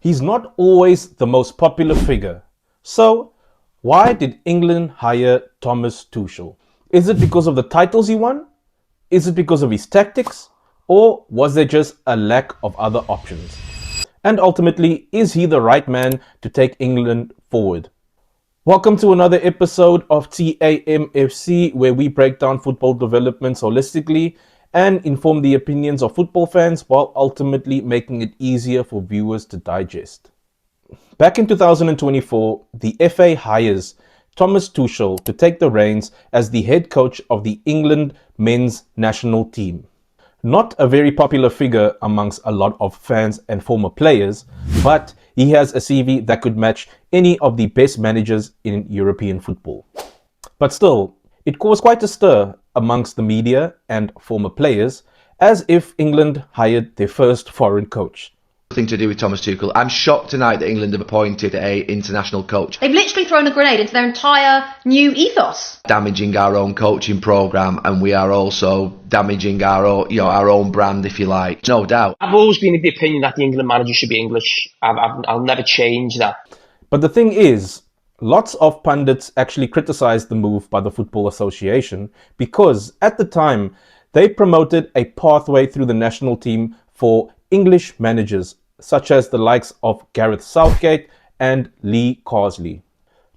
He's not always the most popular figure. So, why did England hire Thomas Tuchel? Is it because of the titles he won? Is it because of his tactics? Or was there just a lack of other options? And ultimately, is he the right man to take England forward? Welcome to another episode of TAMFC, where we break down football developments holistically and inform the opinions of football fans while ultimately making it easier for viewers to digest. Back in 2024, the FA hires Thomas Tuchel to take the reins as the head coach of the England men's national team. Not a very popular figure amongst a lot of fans and former players, but he has a CV that could match any of the best managers in European football. But still, it caused quite a stir amongst the media and former players, as if England hired their first foreign coach. Nothing to do with Thomas Tuchel. I'm shocked tonight that England have appointed a international coach. They've literally thrown a grenade into their entire new ethos. Damaging our own coaching programme, and we are also damaging our own brand, if you like. No doubt. I've always been of the opinion that the England manager should be English. I'll never change that. But the thing is, lots of pundits actually criticized the move by the Football Association because at the time they promoted a pathway through the national team for English managers such as the likes of Gareth Southgate and Lee Carsley.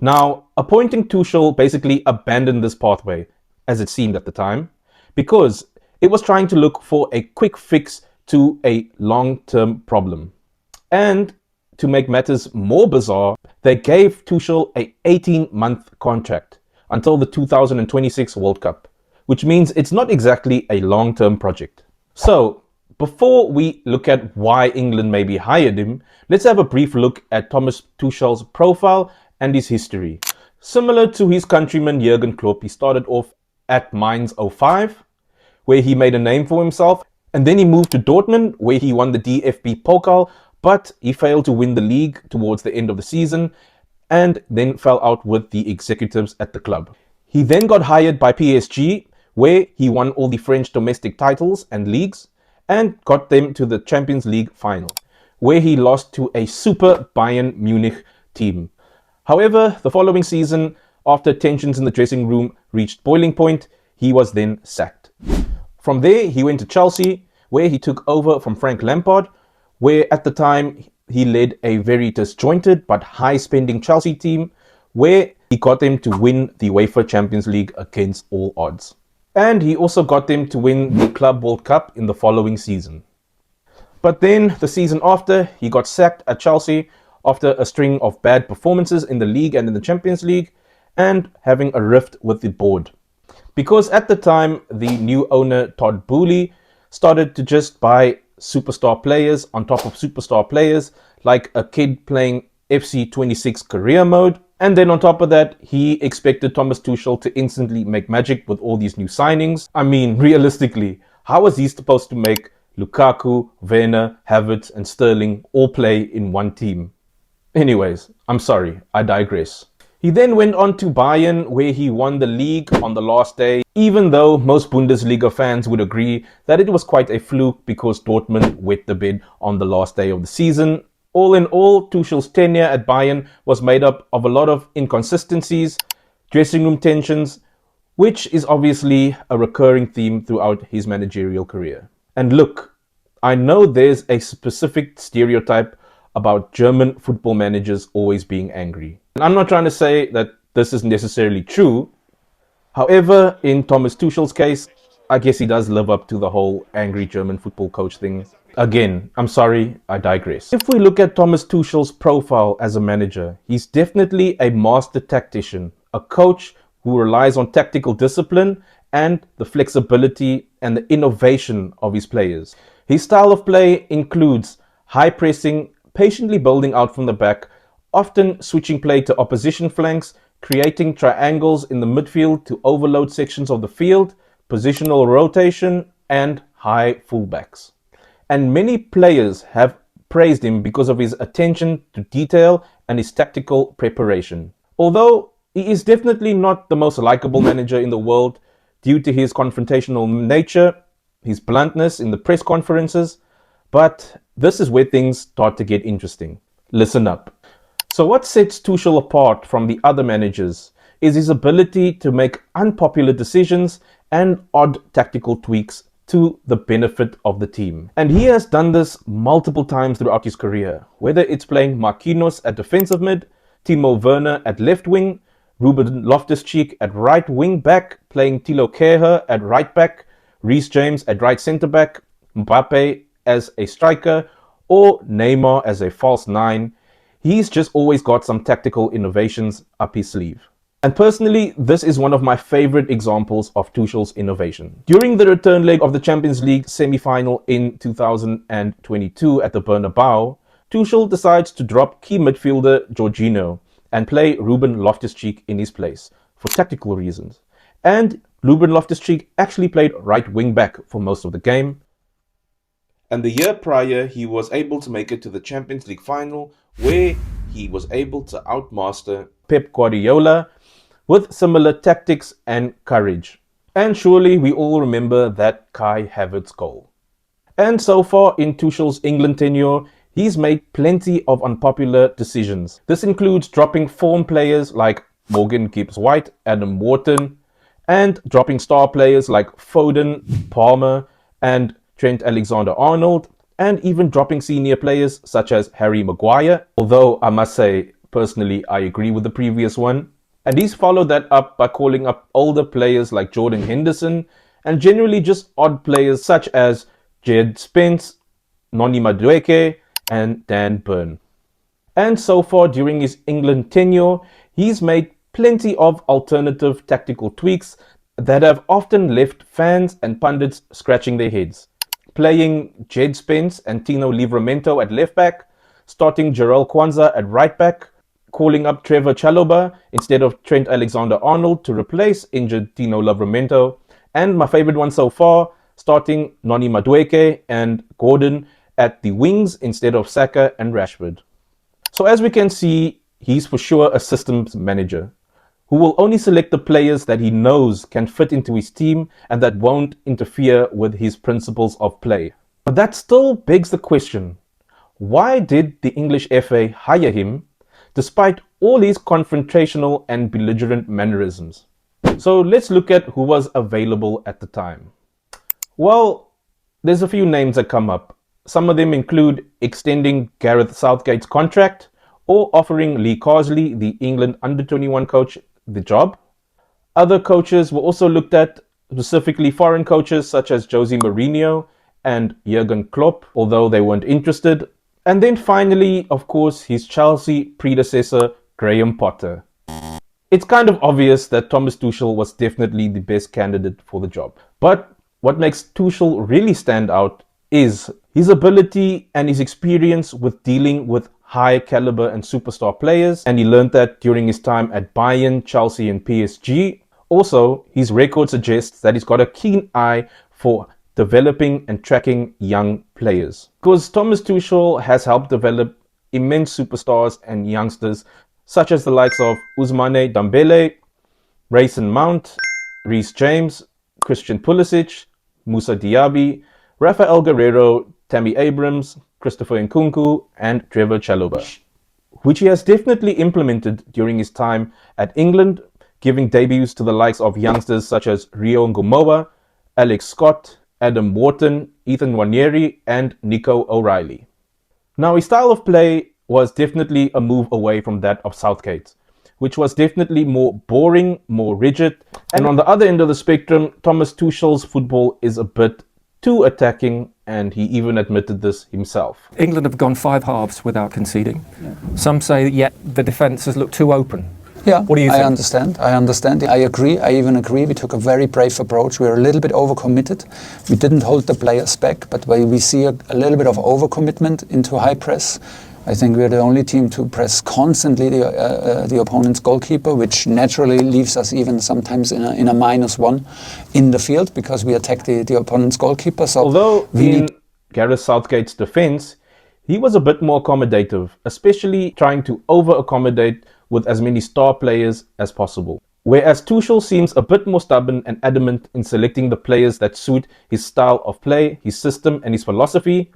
Now, appointing Tuchel basically abandoned this pathway, as it seemed at the time, because it was trying to look for a quick fix to a long-term problem. And to make matters more bizarre, they gave Tuchel an 18-month contract until the 2026 World Cup, which means it's not exactly a long-term project. So, before we look at why England maybe hired him, let's have a brief look at Thomas Tuchel's profile and his history. Similar to his countryman Jurgen Klopp, he started off at Mainz 05, where he made a name for himself, and then he moved to Dortmund, where he won the DFB Pokal, but he failed to win the league towards the end of the season, and then fell out with the executives at the club. He then got hired by PSG, where he won all the French domestic titles and leagues, and got them to the Champions League final, where he lost to a super Bayern Munuch team. However, the following season, after tensions in the dressing room reached boiling point, he was then sacked. From there, he went to Chelsea, where he took over from Frank Lampard, where at the time he led a very disjointed but high-spending Chelsea team, where he got them to win the UEFA Champions League against all odds. And he also got them to win the Club World Cup in the following season. But then, the season after, he got sacked at Chelsea after a string of bad performances in the league and in the Champions League, and having a rift with the board. Because at the time, the new owner, Todd Boehly, started to just buy superstar players on top of superstar players, like a kid playing FC26 career mode. And then on top of that, he expected Thomas Tuchel to instantly make magic with all these new signings. I mean, realistically, how was he supposed to make Lukaku, Werner, Habbit and Sterling all play in one team? Anyways, I'm sorry, I digress. He then went on to Bayern, where he won the league on the last day, even though most Bundesliga fans would agree that it was quite a fluke because Dortmund wet the bed on the last day of the season. All in all, Tuchel's tenure at Bayern was made up of a lot of inconsistencies, dressing room tensions, which is obviously a recurring theme throughout his managerial career. And look, I know there's a specific stereotype about German football managers always being angry. And I'm not trying to say that this is necessarily true. However, in Thomas Tuchel's case, I guess he does live up to the whole angry German football coach thing. Again, I'm sorry, I digress. If we look at Thomas Tuchel's profile as a manager, he's definitely a master tactician, a coach who relies on tactical discipline and the flexibility and the innovation of his players. His style of play includes high pressing, patiently building out from the back, often switching play to opposition flanks, creating triangles in the midfield to overload sections of the field, positional rotation, and high fullbacks. And many players have praised him because of his attention to detail and his tactical preparation. Although he is definitely not the most likable manager in the world due to his confrontational nature, his bluntness in the press conferences, but this is where things start to get interesting. Listen up. So what sets Tuchel apart from the other managers is his ability to make unpopular decisions and odd tactical tweaks to the benefit of the team. And he has done this multiple times throughout his career, whether it's playing Marquinhos at defensive mid, Timo Werner at left wing, Ruben Loftus-Cheek at right wing back, playing Thilo Kehrer at right back, Reece James at right centre back, Mbappe as a striker, or Neymar as a false nine. He's just always got some tactical innovations up his sleeve. And personally, this is one of my favorite examples of Tuchel's innovation. During the return leg of the Champions League semi-final in 2022 at the Bernabeu, Tuchel decides to drop key midfielder Jorginho and play Ruben Loftus-Cheek in his place for tactical reasons. And Ruben Loftus-Cheek actually played right wing back for most of the game. And the year prior, he was able to make it to the Champions League final, where he was able to outmaster Pep Guardiola with similar tactics and courage. And surely we all remember that Kai Havertz goal. And so far in Tuchel's England tenure, he's made plenty of unpopular decisions. This includes dropping form players like Morgan Gibbs-White, Adam Wharton, and dropping star players like Foden, Palmer, and Trent Alexander-Arnold, and even dropping senior players such as Harry Maguire, although I must say, personally, I agree with the previous one. And he's followed that up by calling up older players like Jordan Henderson, and generally just odd players such as Jed Spence, Noni Madueke, and Dan Burn. And so far during his England tenure, he's made plenty of alternative tactical tweaks that have often left fans and pundits scratching their heads. Playing Jed Spence and Tino Livramento at left back, starting Jarell Kwanzaa at right back, calling up Trevor Chalobah instead of Trent Alexander-Arnold to replace injured Tino Livramento, and my favorite one so far, starting Noni Madueke and Gordon at the wings instead of Saka and Rashford. So as we can see, he's for sure a systems manager who will only select the players that he knows can fit into his team and that won't interfere with his principles of play. But that still begs the question, why did the English FA hire him despite all his confrontational and belligerent mannerisms? So let's look at who was available at the time. Well, there's a few names that come up. Some of them include extending Gareth Southgate's contract or offering Lee Carsley, the England under-21 coach, the job. Other coaches were also looked at, specifically foreign coaches such as Jose Mourinho and Jurgen Klopp, although they weren't interested. And then finally, of course, his Chelsea predecessor, Graham Potter. It's kind of obvious that Thomas Tuchel was definitely the best candidate for the job. But what makes Tuchel really stand out is his ability and his experience with dealing with high caliber and superstar players, and he learned that during his time at Bayern, Chelsea and PSG. Also, his record suggests that he's got a keen eye for developing and tracking young players. Because Thomas Tuchel has helped develop immense superstars and youngsters such as the likes of Ousmane Dembele, Mason Mount, Reece James, Christian Pulisic, Moussa Diaby, Rafael Guerreiro, Tammy Abrams, Christopher Nkunku, and Trevor Chalobah, which he has definitely implemented during his time at England, giving debuts to the likes of youngsters such as Rio Ngumoa, Alex Scott, Adam Wharton, Ethan Nwaneri, and Nico O'Reilly. Now, his style of play was definitely a move away from that of Southgate, which was definitely more boring, more rigid. And on the other end of the spectrum, Thomas Tuchel's football is a bit too attacking, and he even admitted this himself. England have gone 5 halves without conceding. Some say yet the defence has looked too open. Yeah, what do you think? I understand. I agree. I even agree. We took a very brave approach. We were a little bit overcommitted. We didn't hold the players back, but we see a little bit of overcommitment into high press. I think we're the only team to press constantly the opponent's goalkeeper, which naturally leaves us even sometimes in a -1 in the field because we attack the opponent's goalkeeper. So although in Gareth Southgate's defense, he was a bit more accommodative, especially trying to over-accommodate with as many star players as possible. Whereas Tuchel seems a bit more stubborn and adamant in selecting the players that suit his style of play, his system and his philosophy,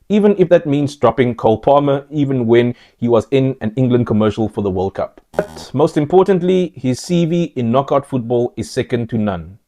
even if that means dropping Cole Palmer even when he was in an England commercial for the World Cup. But most importantly, his CV in knockout football is second to none.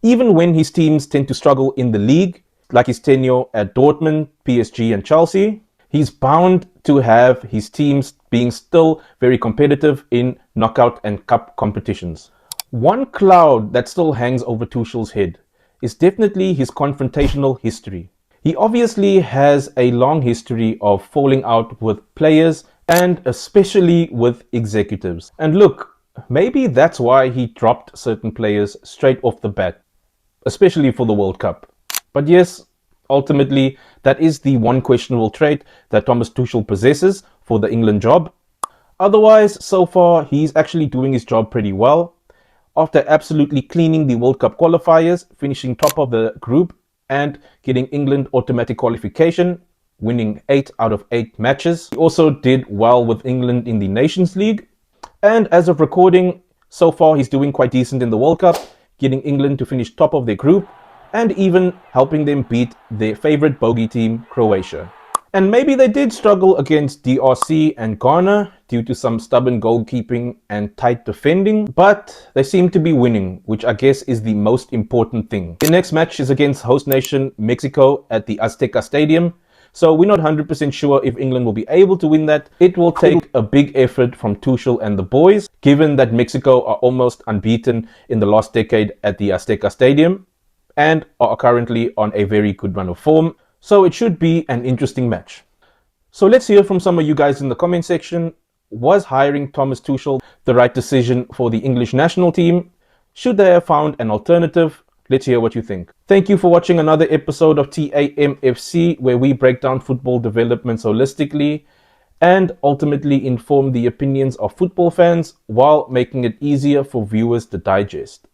Even when his teams tend to struggle in the league, like his tenure at Dortmund, PSG and Chelsea, he's bound to have his teams being still very competitive in knockout and cup competitions. One cloud that still hangs over Tuchel's head is definitely his confrontational history. He obviously has a long history of falling out with players and especially with executives. And look, maybe that's why he dropped certain players straight off the bat, especially for the World Cup. But yes, ultimately, that is the one questionable trait that Thomas Tuchel possesses for the England job. Otherwise, so far, he's actually doing his job pretty well. After absolutely cleaning the World Cup qualifiers, finishing top of the group and getting England automatic qualification, winning 8 out of 8 matches. He also did well with England in the Nations League. And as of recording, so far he's doing quite decent in the World Cup, getting England to finish top of their group and even helping them beat their favorite bogey team, Croatia. And maybe they did struggle against DRC and Ghana due to some stubborn goalkeeping and tight defending, but they seem to be winning, which I guess is the most important thing. The next match is against host nation Mexico at the Azteca Stadium, so we're not 100% sure if England will be able to win that. It will take a big effort from Tuchel and the boys, given that Mexico are almost unbeaten in the last decade at the Azteca Stadium and are currently on a very good run of form. So it should be an interesting match. So let's hear from some of you guys in the comment section. Was hiring Thomas Tuchel the right decision for the English national team? Should they have found an alternative? Let's hear what you think. Thank you for watching another episode of TAMFC, where we break down football developments holistically and ultimately inform the opinions of football fans while making it easier for viewers to digest.